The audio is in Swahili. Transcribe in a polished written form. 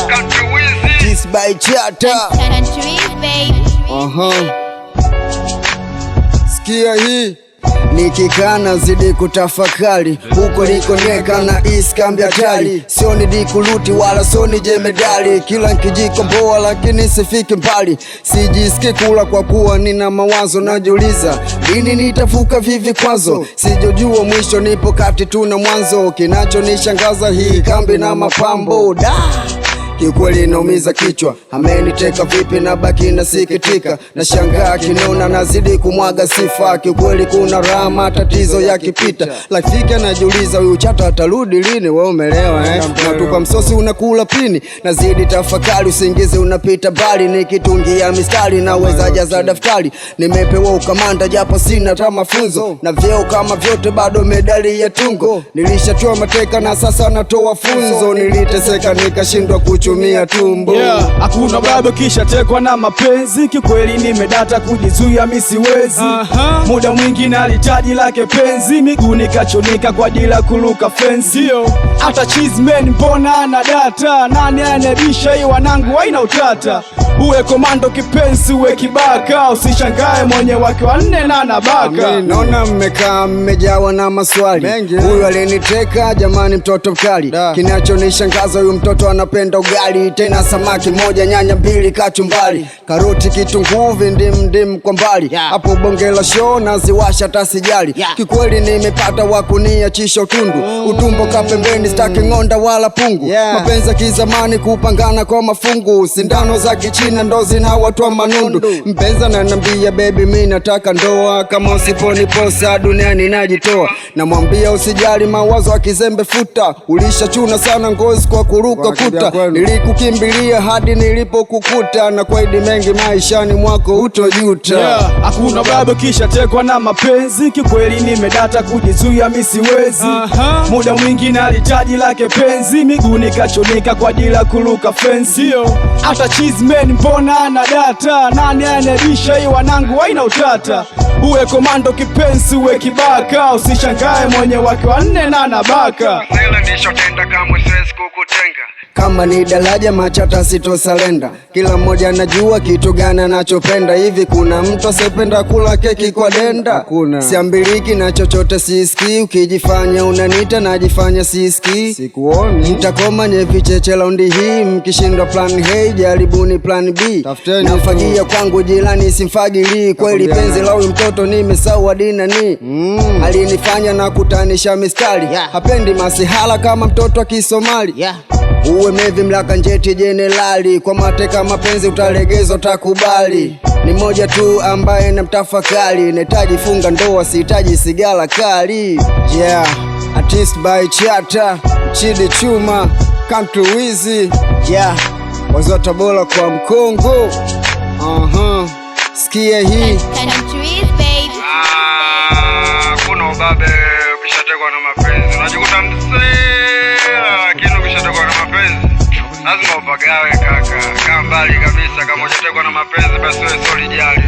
Country Wizzy. This by Chata. Sikia hii nikikana zidi kutafakari huko likoneka na iskambi hatari. Sioni dikuluti wala sioni jemedali, kila nkijikomboa lakini sifiki mbali. Sijisiki kula kwa kuwa nina mawazo, najiuliza lini nitavuka vivi kwazo. Sijojua mwisho, nipo kati tuna mwanzo. Kinacho nishangaza hii kambi na mapambo da, kiukweli naumiza kichwa. Ameniteka vipi na baki nasikitika, na shangaa kinona nazidi kumwaga sifa. Kiukweli kuna raha matatizo yakipita, lakini najiuliza huyu Chata atarudi lini? Wewe umelewa Natupa msosi unakula pini, nazidi tafakari usingizi unapita bali. Nikitungia mistari na weza jaza daftari. Nimepewa ukamanda japo sina hata mafunzo, na vyeo kama vyote bado medali ya tungo. Nilishatoa mateka na sasa natoa funzo. Niliteseka nikashindwa kuchumia tumbo. Hakuna bado kisha tekwa na mapenzi. Kikweli nimedata kujizuia misiwezi. Muda mwingi nalitaji lake penzi, miguu nikachonika kwa dila kuluka fensi. Hata cheeseman mbona ana data, nani anabisha hii wanangu haina utata. Uwe komando kipenzi uwe kibaka, usishangae mwenye wake wanne na nabaka. Naona mmekaa mmejawa na maswali. Huyu aliniteka jamani, mtoto mkali. Kinacho nishangaza huyu mtoto anapenda ugali, tena samaki moja nyanya mbili kachumbari, karoti kitunguu vindim kwa mbali. Hapo bonge la show naziwasha tasijali. Kikweli nimepata wakunia chisho tundu, utumbo kapembeni staki ngonda wala pungu. Mapenzi kizamani kupangana kwa mafungu, sindano za kichina ndo zinawatoa manundu. Mpenza ananiambia baby mimi nataka ndoa, kama usiponiposa duniani najitoa. Namwambia usijali mawazo akizembe futa, ulishachuna sana ngozi kwa kuruka kuta. Nilikukimbilia hadi nilipokukuta, na kwaidi mengi maishani mwako utojuta. Hakuna bado kisha tekwa na mapenzi. Kikweli nimedata kujizuia misiwezi. Muda mwingi nalitaji lake penzi, miguu nikachonika kwa dila kuluka fensi. Hata cheeseman mbona ana data, nani anabisha hii wanangu haina utata. Uwe komando kipenzi uwe kibaka, usishangae mwenye wake wanne na nabaka. Kama ni daraja Machata sitosalenda, kila mmoja anajua kitu gani anachopenda. Hivi kuna mtu asipenda kula keki kwa denda? Siambiliki na chochote sisikii, ukijifanya unanita najifanya sisikii. Sikuoni mtakoma nye vicheche laundi hii, mkishindwa plan hey jaribuni plan B. Nafagia kwangu jirani simfagili, kweli penzi la huyu mtoto nimesawa dinani. Alinifanya na kutanisha mistari, hapendi masihala kama mtoto wa Kisomali. Uwe mevi mlaka njeti jenerali, kwa mateka mapenzi utalegeza utakubali. Ni moja tu ambaye namtafakari, nahitaji funga ndoa sihitaji sigara kali. Artist by Chata, Chidi Chuma, Country Wizzy. Wazwa Tabora kwa Mkongo. Sikia hii kuna ubabe ukishatekwa na mapenzi, unajikuta lakini ukishatekwa na mapenzi lazima upagawe kaka. Kaa mbali kabisa, kama hujatekwa na mapenzi basi wewe sio lijali.